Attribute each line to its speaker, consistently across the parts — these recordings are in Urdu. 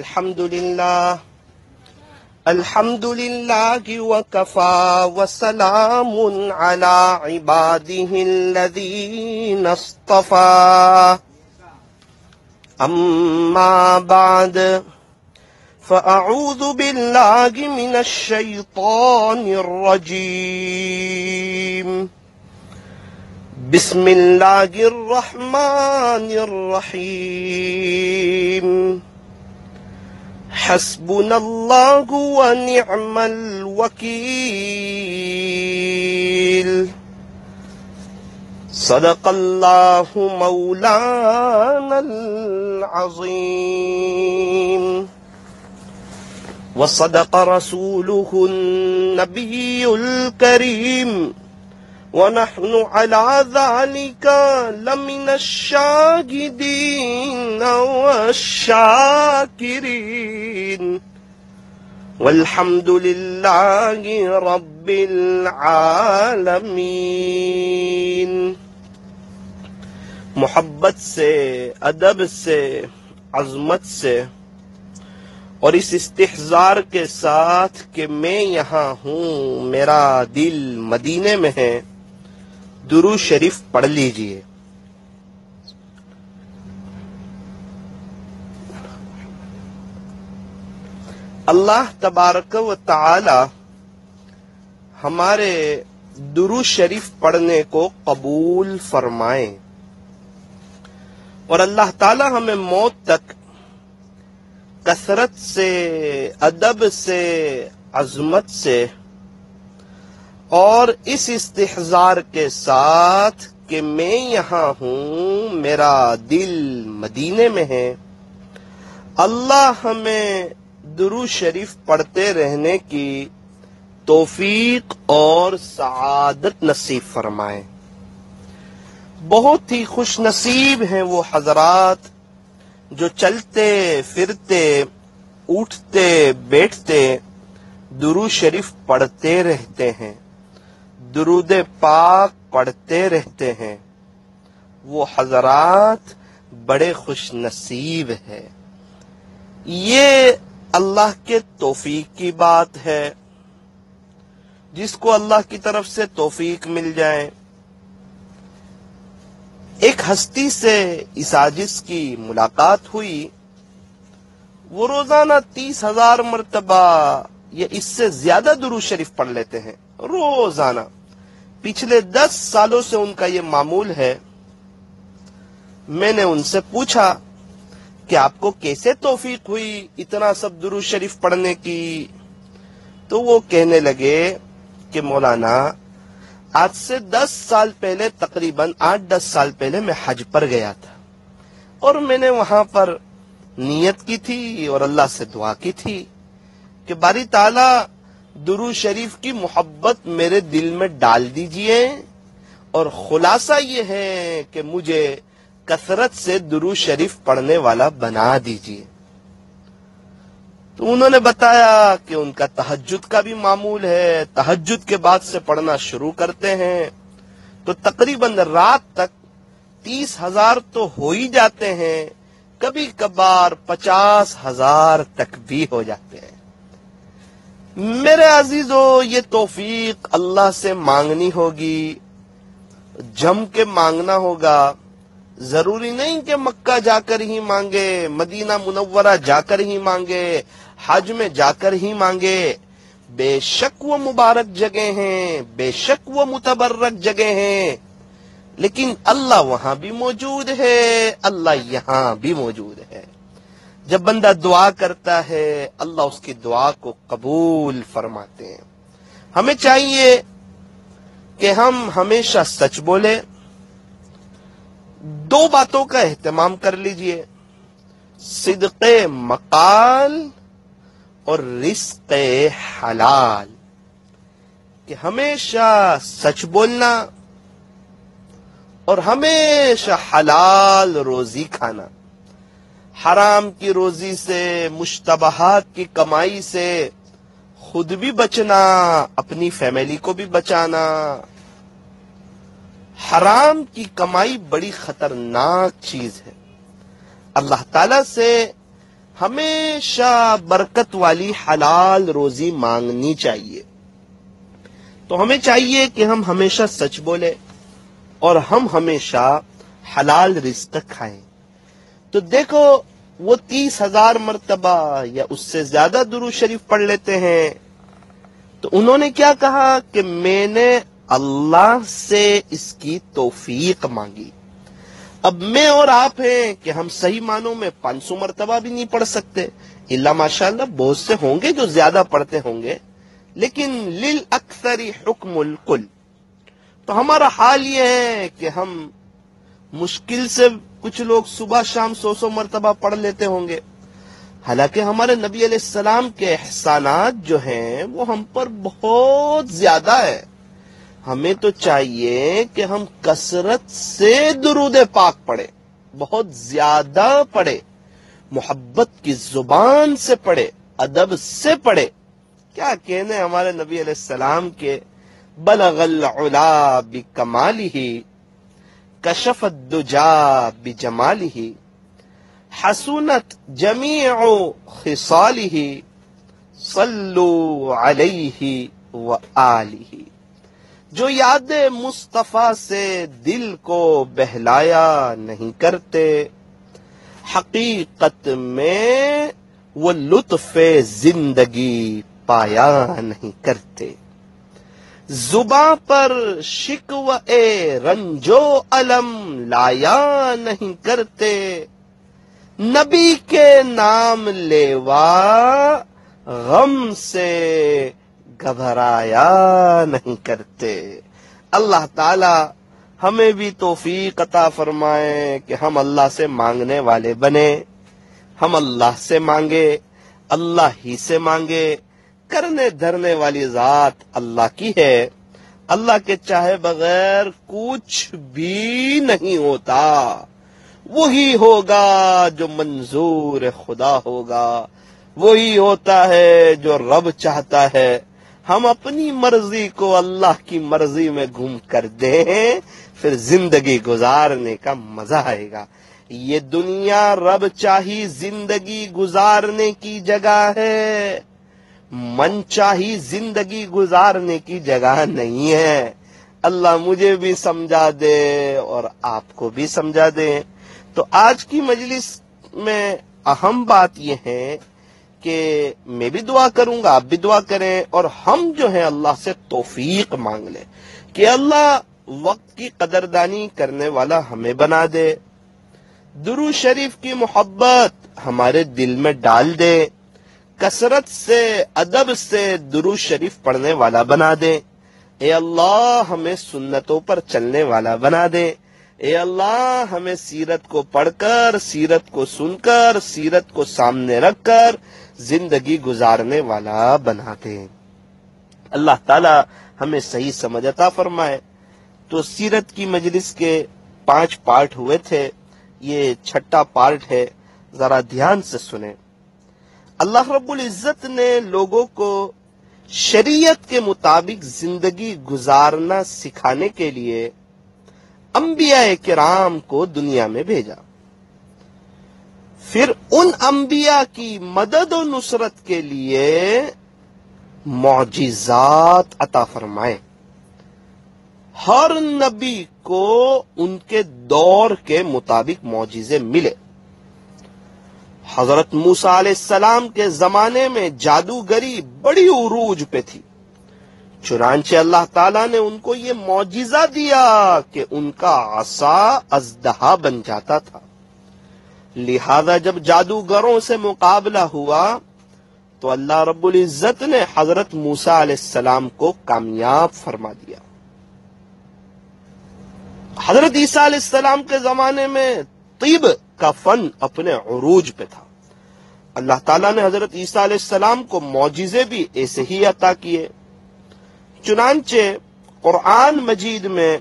Speaker 1: الحمد لله وكفى وسلام على عباده الذين اصطفى أما بعد فأعوذ بالله من الشيطان الرجيم بسم الله الرحمن الرحيم حسبنا الله ونعم الوكيل صدق الله مولانا العظيم وصدق رسوله النبي الكريم ونحن على ذلك لمن الشاهدين والشاكرين والحمد لله رب العالمين. محبت سے، ادب سے، عظمت سے اور اس استحضار کے ساتھ کہ میں یہاں ہوں، میرا دل مدینے میں ہے، درود شریف پڑھ لیجئے. اللہ تبارک و تعالی ہمارے درود شریف پڑھنے کو قبول فرمائیں اور اللہ تعالی ہمیں موت تک کثرت سے، ادب سے، عظمت سے اور اس استحضار کے ساتھ کہ میں یہاں ہوں، میرا دل مدینے میں ہے، اللہ ہمیں درود شریف پڑھتے رہنے کی توفیق اور سعادت نصیب فرمائے. بہت ہی خوش نصیب ہیں وہ حضرات جو چلتے پھرتے، اٹھتے بیٹھتے درود شریف پڑھتے رہتے ہیں، درود پاک پڑھتے رہتے ہیں. وہ حضرات بڑے خوش نصیب ہے. یہ اللہ کے توفیق کی بات ہے. جس کو اللہ کی طرف سے توفیق مل جائے. ایک ہستی سے اس عاجز کی ملاقات ہوئی. وہ روزانہ 30,000 مرتبہ یا اس سے زیادہ درود شریف پڑھ لیتے ہیں روزانہ. پچھلے 10 سالوں سے ان کا یہ معمول ہے. میں نے ان سے پوچھا کہ آپ کو کیسے توفیق ہوئی اتنا سب درود شریف پڑھنے کی؟ تو وہ کہنے لگے کہ مولانا، آج سے 10 سال پہلے، تقریباً 8-10 سال پہلے میں حج پر گیا تھا اور میں نے وہاں پر نیت کی تھی اور اللہ سے دعا کی تھی کہ باری تعالیٰ درود شریف کی محبت میرے دل میں ڈال دیجئے اور خلاصہ یہ ہے کہ مجھے کثرت سے درود شریف پڑھنے والا بنا دیجئے. تو انہوں نے بتایا کہ ان کا تہجد کا بھی معمول ہے. تہجد کے بعد سے پڑھنا شروع کرتے ہیں تو تقریباً رات تک 30,000 تو ہو ہی جاتے ہیں، کبھی کبھار 50,000 تک بھی ہو جاتے ہیں. میرے عزیزو، یہ توفیق اللہ سے مانگنی ہوگی، جم کے مانگنا ہوگا. ضروری نہیں کہ مکہ جا کر ہی مانگے، مدینہ منورہ جا کر ہی مانگے، حج میں جا کر ہی مانگے. بے شک وہ مبارک جگہ ہیں، بے شک وہ متبرک جگہ ہیں، لیکن اللہ وہاں بھی موجود ہے، اللہ یہاں بھی موجود ہے. جب بندہ دعا کرتا ہے اللہ اس کی دعا کو قبول فرماتے ہیں. ہمیں چاہیے کہ ہم ہمیشہ سچ بولیں. 2 باتوں کا اہتمام کر لیجئے، صدق مقال اور رزق حلال، کہ ہمیشہ سچ بولنا اور ہمیشہ حلال روزی کھانا. حرام کی روزی سے، مشتبہات کی کمائی سے خود بھی بچنا، اپنی فیملی کو بھی بچانا. حرام کی کمائی بڑی خطرناک چیز ہے. اللہ تعالیٰ سے ہمیشہ برکت والی حلال روزی مانگنی چاہیے. تو ہمیں چاہیے کہ ہم ہمیشہ سچ بولے اور ہم ہمیشہ حلال رزق کھائیں. تو دیکھو وہ 30,000 مرتبہ یا اس سے زیادہ درود شریف پڑھ لیتے ہیں. تو انہوں نے کیا کہا کہ میں نے اللہ سے اس کی توفیق مانگی. اب میں اور آپ ہیں کہ ہم صحیح معنوں میں 500 مرتبہ بھی نہیں پڑھ سکتے، الا ماشاءاللہ بہت سے ہوں گے جو زیادہ پڑھتے ہوں گے، لیکن للاکثر حکم الکل. تو ہمارا حال یہ ہے کہ ہم مشکل سے کچھ لوگ صبح شام 100 مرتبہ پڑھ لیتے ہوں گے، حالانکہ ہمارے نبی علیہ السلام کے احسانات جو ہیں وہ ہم پر بہت زیادہ ہے. ہمیں تو چاہیے کہ ہم کثرت سے درود پاک پڑھیں، بہت زیادہ پڑھیں، محبت کی زبان سے پڑھیں، ادب سے پڑھیں. کیا کہنے ہمارے نبی علیہ السلام کے، بلغ العلا بکمالہ کشف الدجا بجمالہ حسنت جمیع خصالہ صلوا علیہ وآلہ. جو یاد مصطفیٰ سے دل کو بہلایا نہیں کرتے، حقیقت میں وہ لطف زندگی پایا نہیں کرتے. زباں پر شکوہ رنجو علم لایا نہیں کرتے، نبی کے نام لیوا غم سے گھبرایا نہیں کرتے. اللہ تعالی ہمیں بھی توفیق عطا فرمائے کہ ہم اللہ سے مانگنے والے بنے. ہم اللہ سے مانگے، اللہ ہی سے مانگے. کرنے دھرنے والی ذات اللہ کی ہے. اللہ کے چاہے بغیر کچھ بھی نہیں ہوتا. وہی ہوگا جو منظور خدا ہوگا، وہی ہوتا ہے جو رب چاہتا ہے. ہم اپنی مرضی کو اللہ کی مرضی میں گم کر دیں، پھر زندگی گزارنے کا مزہ آئے گا. یہ دنیا رب چاہی زندگی گزارنے کی جگہ ہے، من چاہی زندگی گزارنے کی جگہ نہیں ہے. اللہ مجھے بھی سمجھا دے اور آپ کو بھی سمجھا دے. تو آج کی مجلس میں اہم بات یہ ہے کہ میں بھی دعا کروں گا، آپ بھی دعا کریں، اور ہم جو ہیں اللہ سے توفیق مانگ لیں کہ اللہ وقت کی قدردانی کرنے والا ہمیں بنا دے، درود شریف کی محبت ہمارے دل میں ڈال دے، کثرت سے ادب سے درود شریف پڑھنے والا بنا دے. اے اللہ ہمیں سنتوں پر چلنے والا بنا دے. اے اللہ ہمیں سیرت کو پڑھ کر، سیرت کو سن کر، سیرت کو سامنے رکھ کر زندگی گزارنے والا بنا دے. اللہ تعالی ہمیں صحیح سمجھ عطا فرمائے. تو سیرت کی مجلس کے 5 پارٹ ہوئے تھے، یہ 6واں پارٹ ہے، ذرا دھیان سے سنیں. اللہ رب العزت نے لوگوں کو شریعت کے مطابق زندگی گزارنا سکھانے کے لیے انبیاء کرام کو دنیا میں بھیجا. پھر ان انبیاء کی مدد و نصرت کے لیے معجزات عطا فرمائے. ہر نبی کو ان کے دور کے مطابق معجزے ملے. حضرت موسیٰ علیہ السلام کے زمانے میں جادوگری بڑی عروج پہ تھی، چنانچہ اللہ تعالیٰ نے ان کو یہ معجزہ دیا کہ ان کا عصا اژدہا بن جاتا تھا. لہذا جب جادوگروں سے مقابلہ ہوا تو اللہ رب العزت نے حضرت موسیٰ علیہ السلام کو کامیاب فرما دیا. حضرت عیسیٰ علیہ السلام کے زمانے میں طب کا فن اپنے عروج پہ تھا. اللہ تعالیٰ نے حضرت عیسیٰ علیہ السلام کو معجزے بھی ایسے ہی عطا کیے. چنانچہ قرآن مجید میں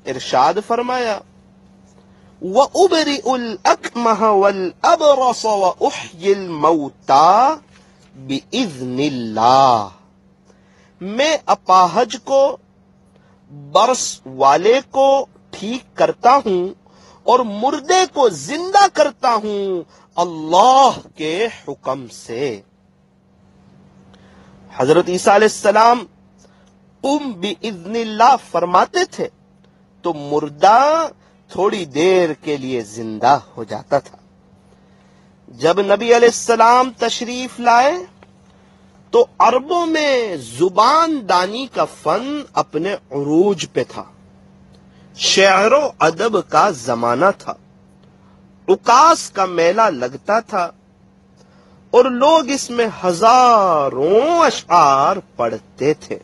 Speaker 1: ارشاد فرمایا وَأُبْرِئُ الْأَكْمَحَ وَالْأَبْرَصَ وَأُحْيِي الْمَوْتَى بِإِذْنِ اللَّهِ. میں اپاہج کو، برس والے کو ٹھیک کرتا ہوں اور مردے کو زندہ کرتا ہوں اللہ کے حکم سے۔ حضرت عیسیٰ علیہ السلام قم باذن اللہ فرماتے تھے تو مردہ تھوڑی دیر کے لیے زندہ ہو جاتا تھا۔ جب نبی علیہ السلام تشریف لائے تو عربوں میں زبان دانی کا فن اپنے عروج پہ تھا، شعر و ادب کا زمانہ تھا، عکاس کا میلہ لگتا تھا اور لوگ اس میں ہزاروں اشعار پڑھتے تھے۔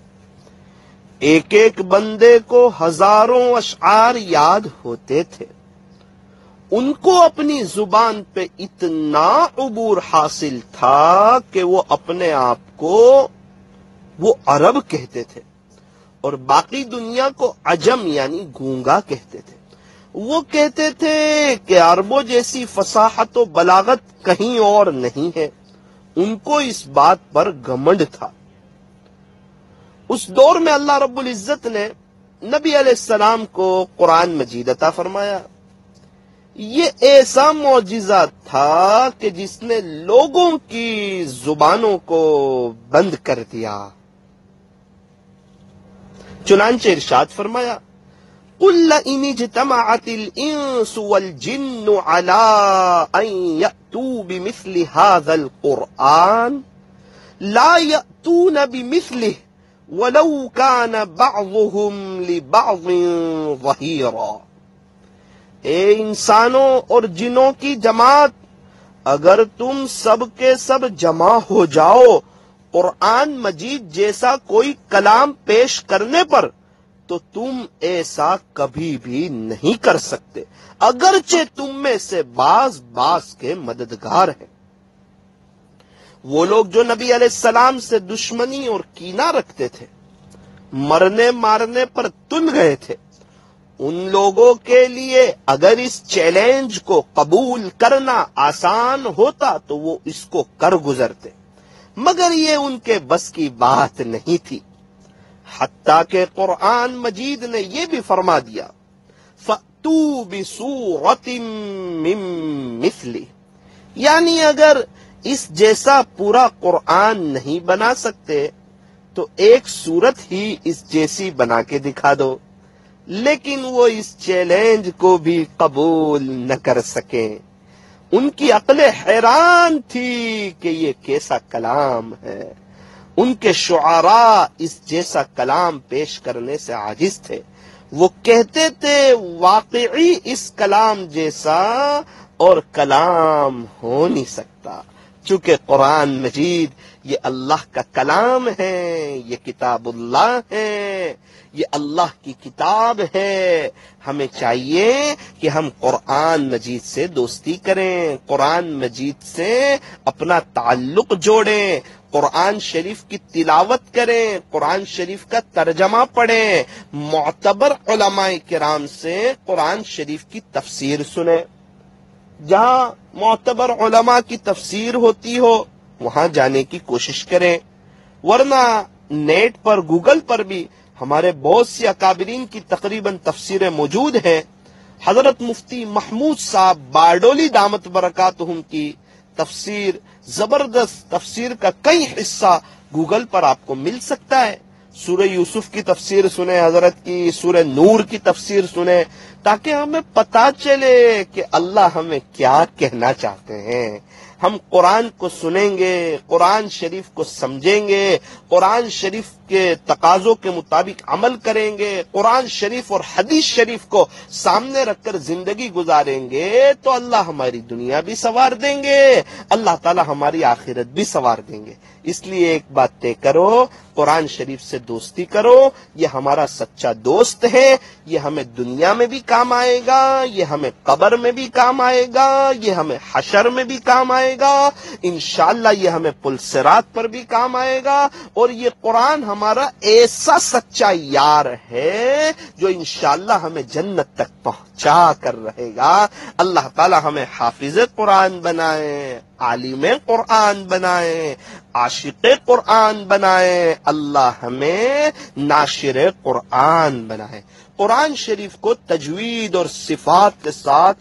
Speaker 1: ایک ایک بندے کو ہزاروں اشعار یاد ہوتے تھے۔ ان کو اپنی زبان پہ اتنا عبور حاصل تھا کہ وہ اپنے آپ کو وہ عرب کہتے تھے اور باقی دنیا کو عجم یعنی گونگا کہتے تھے۔ وہ کہتے تھے کہ عربوں جیسی فصاحت و بلاغت کہیں اور نہیں ہے۔ ان کو اس بات پر گھمنڈ تھا۔ اس دور میں اللہ رب العزت نے نبی علیہ السلام کو قرآن مجید عطا فرمایا۔ یہ ایسا معجزہ تھا کہ جس نے لوگوں کی زبانوں کو بند کر دیا۔ چنانچہ ارشاد فرمایا قُلْ لَئِنِ اجْتَمَعَتِ الْإِنسُ وَالْجِنُّ عَلَىٰ أَن يَأْتُوا بِمِثْلِ هَٰذَا الْقُرْآنِ لَا يَأْتُونَ بِمِثْلِهِ وَلَوْ كَانَ بَعْضُهُمْ لِبَعْضٍ ظَهِيرًا۔ اے انسانوں اور جنوں کی جماعت، اگر تم سب کے سب جمع ہو جاؤ قرآن مجید جیسا کوئی کلام پیش کرنے پر، تو تم ایسا کبھی بھی نہیں کر سکتے، اگرچہ تم میں سے بعض کے مددگار ہیں۔ وہ لوگ جو نبی علیہ السلام سے دشمنی اور کینہ رکھتے تھے، مرنے مارنے پر تن گئے تھے، ان لوگوں کے لیے اگر اس چیلنج کو قبول کرنا آسان ہوتا تو وہ اس کو کر گزرتے، مگر یہ ان کے بس کی بات نہیں تھی۔ حتیٰ کہ قرآن مجید نے یہ بھی فرما دیا فَأْتُوا بِسُورَةٍ مِّن مِّثْلِهِ، یعنی اگر اس جیسا پورا قرآن نہیں بنا سکتے تو ایک سورت ہی اس جیسی بنا کے دکھا دو۔ لیکن وہ اس چیلنج کو بھی قبول نہ کر سکیں۔ ان کی عقلیں حیران تھی کہ یہ کیسا کلام ہے۔ ان کے شعراء اس جیسا کلام پیش کرنے سے عاجز تھے۔ وہ کہتے تھے واقعی اس کلام جیسا اور کلام ہو نہیں سکتا، چونکہ قرآن مجید یہ اللہ کا کلام ہے، یہ کتاب اللہ ہے، یہ اللہ کی کتاب ہے۔ ہمیں چاہیے کہ ہم قرآن مجید سے دوستی کریں، قرآن مجید سے اپنا تعلق جوڑیں، قرآن شریف کی تلاوت کریں، قرآن شریف کا ترجمہ پڑھیں، معتبر علماء کرام سے قرآن شریف کی تفسیر سنیں۔ جہاں معتبر علماء کی تفسیر ہوتی ہو وہاں جانے کی کوشش کریں، ورنہ نیٹ پر گوگل پر بھی ہمارے بہت سی اکابرین کی تقریباً تفسیریں موجود ہیں۔ حضرت مفتی محمود صاحب باڈولی دامت برکاتہم کی تفسیر، زبردست تفسیر کا کئی حصہ گوگل پر آپ کو مل سکتا ہے۔ سورہ یوسف کی تفسیر سنیں، حضرت کی سورہ نور کی تفسیر سنیں، تاکہ ہمیں پتا چلے کہ اللہ ہمیں کیا کہنا چاہتے ہیں۔ ہم قرآن کو سنیں گے، قرآن شریف کو سمجھیں گے، قرآن شریف کے تقاضوں کے مطابق عمل کریں گے، قرآن شریف اور حدیث شریف کو سامنے رکھ کر زندگی گزاریں گے تو اللہ ہماری دنیا بھی سنوار دیں گے، اللہ تعالی ہماری آخرت بھی سنوار دیں گے۔ اس لیے ایک بات طے کرو، قرآن شریف سے دوستی کرو، یہ ہمارا سچا دوست ہے، یہ ہمیں دنیا میں بھی کام آئے گا، یہ ہمیں قبر میں بھی کام آئے گا، یہ ہمیں حشر میں بھی کام آئے گا، انشاءاللہ یہ ہمیں پل صراط پر بھی کام آئے گا، اور یہ قرآن ہمارا ایسا سچا یار ہے جو انشاءاللہ ہمیں جنت تک پہنچا کر رہے گا۔ اللہ تعالی ہمیں حافظ قرآن بنائے، عالم قرآن بنائے، عاشق قرآن بنائے، اللہ ہمیں ناشر قرآن بنائے۔ قرآن شریف کو تجوید اور صفات کے ساتھ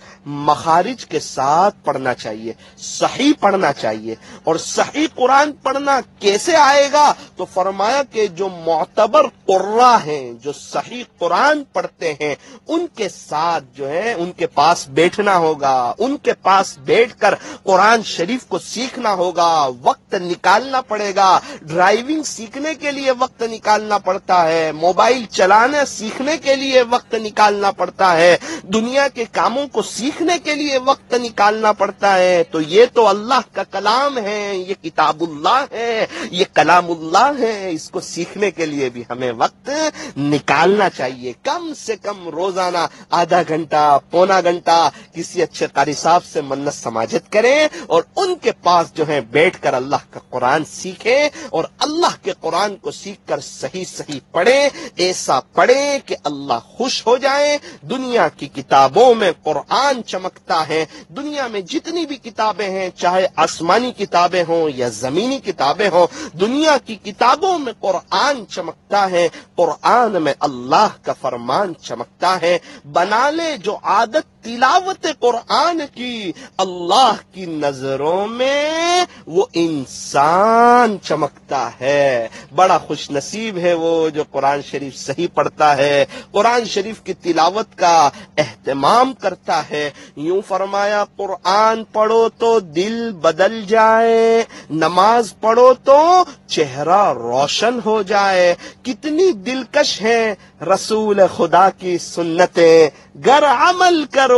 Speaker 1: مخارج کے ساتھ پڑھنا چاہیے، صحیح پڑھنا چاہیے۔ اور صحیح قرآن پڑھنا کیسے آئے گا؟ تو فرمایا کہ جو معتبر قراء ہیں، جو صحیح قرآن پڑھتے ہیں، ان کے ساتھ جو ہے ان کے پاس بیٹھنا ہوگا، ان کے پاس بیٹھ کر قرآن شریف کو سیکھنا ہوگا، وقت نکالنا پڑے گا۔ ڈرائیونگ سیکھنے کے لیے وقت نکالنا پڑتا ہے، موبائل چلانا سیکھنے کے لیے وقت نکالنا پڑتا ہے، دنیا کے کاموں کو سیکھنے کے لیے وقت نکالنا پڑتا ہے۔ تو یہ تو اللہ کا کلام ہے، یہ کتاب اللہ ہے، یہ کلام اللہ ہے، اس کو سیکھنے کے لیے بھی ہمیں وقت نکالنا چاہیے۔ کم سے کم روزانہ آدھا گھنٹہ، پونا گھنٹہ کسی اچھے قاری صاحب سے منت سماجت کریں اور ان کے پاس جو ہے بیٹھ کر اللہ کا قرآن سیکھیں، اور اللہ کے قرآن کو سیکھ کر صحیح صحیح پڑھیں، ایسا پڑھیں کہ اللہ خوش ہو جائیں۔ دنیا کی کتابوں میں قرآن چمکتا ہے، دنیا میں جتنی بھی کتابیں ہیں، چاہے آسمانی کتابیں ہوں یا زمینی کتابیں ہوں، دنیا کی کتابوں میں قرآن چمکتا ہے، قرآن میں اللہ کا فرمان چمکتا ہے۔ بنا لے جو عادت تلاوت قرآن کی، اللہ کی نظروں میں وہ انسان چمکتا ہے۔ بڑا خوش نصیب ہے وہ جو قرآن شریف صحیح پڑھتا ہے، قرآن شریف کی تلاوت کا اہتمام کرتا ہے۔ یوں فرمایا قرآن پڑھو تو دل بدل جائے، نماز پڑھو تو چہرہ روشن ہو جائے۔ کتنی دلکش ہیں رسول خدا کی سنتیں، گر عمل کرو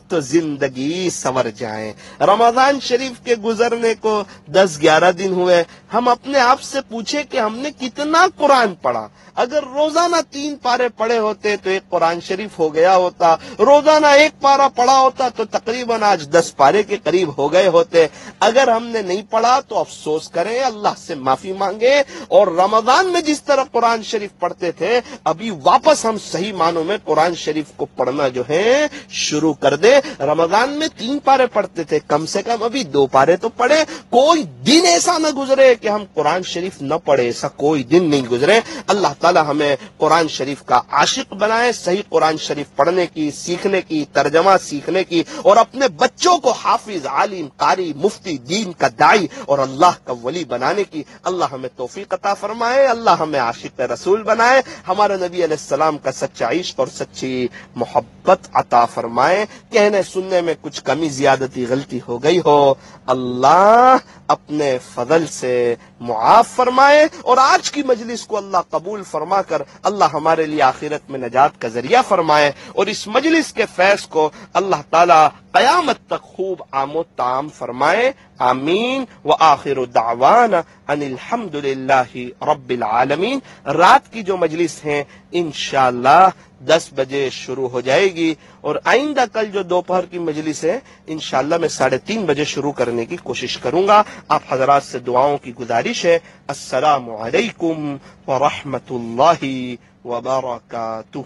Speaker 1: تو زندگی سنور جائیں۔ رمضان شریف کے گزرنے کو 10-11 دن ہوئے، ہم اپنے آپ سے پوچھیں کہ ہم نے کتنا قرآن پڑھا۔ اگر روزانہ 3 پارے پڑھے ہوتے تو ایک قرآن شریف ہو گیا ہوتا، روزانہ 1 پارہ پڑھا ہوتا تو تقریباً آج 10 پارے کے قریب ہو گئے ہوتے۔ اگر ہم نے نہیں پڑھا تو افسوس کریں، اللہ سے معافی مانگے، اور رمضان میں جس طرح قرآن شریف پڑھتے تھے ابھی واپس ہم صحیح معنوں میں قرآن شریف کو پڑھنا جو ہے شروع کر دے۔ رمضان میں 3 پارے پڑھتے تھے، کم سے کم ابھی 2 پارے تو پڑھے۔ کوئی دن ایسا نہ گزرے کہ ہم قرآن شریف نہ پڑھے، ایسا کوئی دن نہیں گزرے۔ اللہ تعالی ہمیں قرآن شریف کا عاشق بنائے، صحیح قرآن شریف پڑھنے کی، سیکھنے کی، ترجمہ سیکھنے کی، اور اپنے بچوں کو حافظ، عالم، قاری، مفتی، دین کا داعی اور اللہ کا ولی بنانے کی اللہ ہمیں توفیق عطا فرمائے۔ اللہ ہمیں عاشق رسول بنائے، ہمارے نبی علیہ السلام کا سچا عشق اور سچی محبت عطا فرمائے۔ کہنے سننے میں کچھ کمی زیادتی غلطی ہو گئی ہو، اللہ اپنے فضل سے معاف فرمائے، اور آج کی مجلس کو اللہ قبول فرما کر اللہ ہمارے لیے آخرت میں نجات کا ذریعہ فرمائے، اور اس مجلس کے فیض کو اللہ تعالی قیامت تک خوب عام و تام فرمائے۔ آمین۔ وآخر دعوانا ان الحمد للہ رب العالمین۔ رات کی جو مجلس ہیں انشاءاللہ 10 بجے شروع ہو جائے گی، اور آئندہ کل جو دوپہر کی مجلس ہے انشاءاللہ میں 3:30 بجے شروع کرنے کی کوشش کروں گا۔ آپ حضرات سے دعاؤں کی گزارش ہے۔ السلام علیکم ورحمۃ اللہ وبرکاتہ۔